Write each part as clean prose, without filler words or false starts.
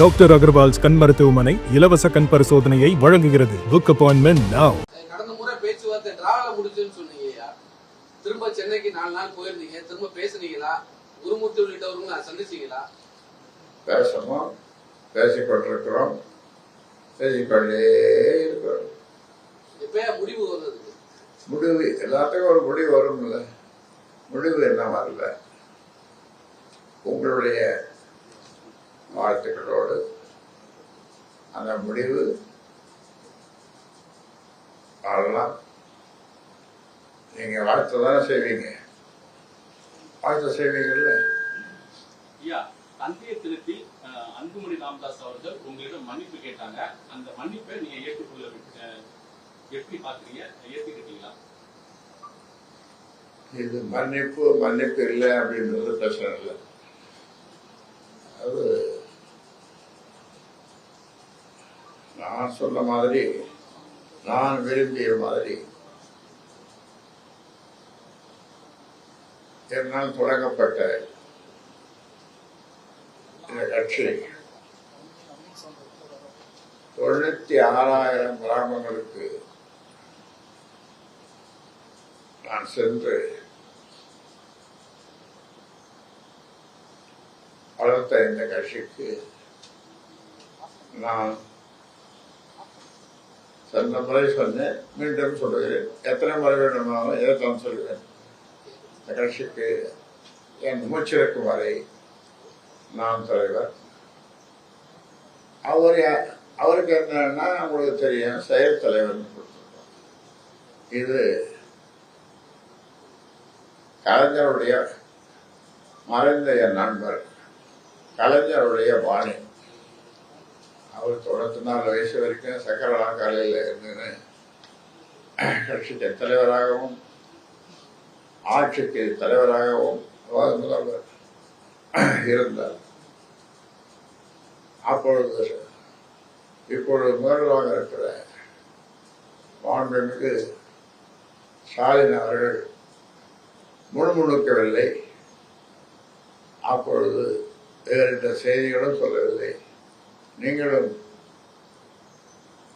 Doctor Agarwal's கண் மருத்துவமனை இலவச கண் பரிசோதனையை வழங்குகிறது. புக் அப்பாயின்மெண்ட் நவ. கடந்த முறை பேச்சுவார்த்தை டிராவல முடிச்சுன்னு சொன்னீங்க. திரும்ப சென்னைக்கு 4 நாள் போயிருந்தீங்க. திரும்ப பேசுனீங்களா? குருமூர்த்தி உள்ளிட்டவர்கள் சந்திச்சீங்களா? பேசணும், பேசிக்கொண்டிருக்கிறோம், பேசிக்கொண்டே இருக்கிறோம். எப்பயா முடிவு வருது? முடிவு எல்லாத்துக்கும் ஒரு முடிவு வரும்ல. முடிவு என்ன வரல. உங்களுடைய வாழ்த்துக்களோடு அந்த முடிவு வரலாம். நீங்க வாழ்த்து தானே செய்வீங்க, வாழ்த்து செய்வீங்கல்ல. தந்தைய திருத்தி அன்புமணி ராமதாஸ் அவர்கள் உங்களிடம் மன்னிப்பு கேட்டாங்க. அந்த மன்னிப்பை நீங்க ஏற்றுக்கொள்ள எப்படி பாக்குறீங்க? ஏற்றுக்கிட்டீங்களா? இது மன்னிப்பு இல்லை அப்படின்றது பிரச்சனை இல்லை. அது நான் சொன்ன மாதிரி, நான் விரும்பிய மாதிரி என்னால் தொடங்கப்பட்ட இந்த கட்சி 96,000 கிராமங்களுக்கு நான் சென்று வளர்த்த இந்த கட்சிக்கு நான் சொன்ன முறை சொன்னேன், மீண்டும் சொல்லுகிறேன். எத்தனை முறை வேண்டுமானாலும் ஏற்றம் சொல்லுவேன். இந்த கட்சிக்கு என் மூச்சிருக்கும் வரை நான் தலைவர். அவருக்கு என்னன்னா உங்களுக்கு தெரியும், செயல் தலைவர் கொடுத்துருக்கோம். இது கலைஞருடைய மறைந்த என் நண்பர் கலைஞருடைய பாணி. அவர் 94 வயசு வரைக்கும் சக்கரலா காலையில் இருந்துன்னு கட்சிக்கு தலைவராகவும் ஆட்சிக்கு தலைவராகவும் முதல்வர் இருந்தார். இப்பொழுது முதல்வராக இருக்கிற மாண்புமிகு ஸ்டாலின் அவர்கள் முழுமுழுக்கவில்லை. அப்பொழுது வேறுகிட்ட செய்திகளும் சொல்லவில்லை. நீங்களும்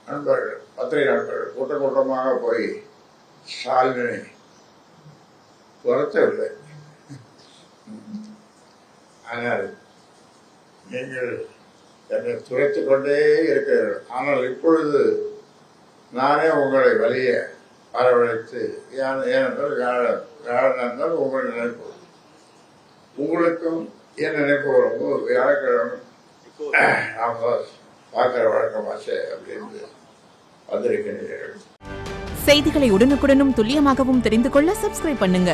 நண்பர்கள், பத்திரிகை நண்பர்கள் கூட்டமாக போய் ஸ்டாலினை துரத்தவில்லை. ஆனால் நீங்கள் என்னை துரைத்துக் கொண்டே இருக்கிறீர்கள். ஆனால் இப்பொழுது நானே உங்களை வலிய வரவழைத்து, ஏனென்றால் வியாழன் உங்கள் நினைப்பு, உங்களுக்கும் என் நினைப்பு வரும்போது வியாழக்கிழமை ராமதாஸ் பார்க்கிற வழக்கமாச்சே அப்படின்னு வந்திருக்கிறீர்கள். செய்திகளை உடனுக்குடனும் துல்லியமாகவும் தெரிந்து கொள்ள சப்ஸ்கிரைப் பண்ணுங்க.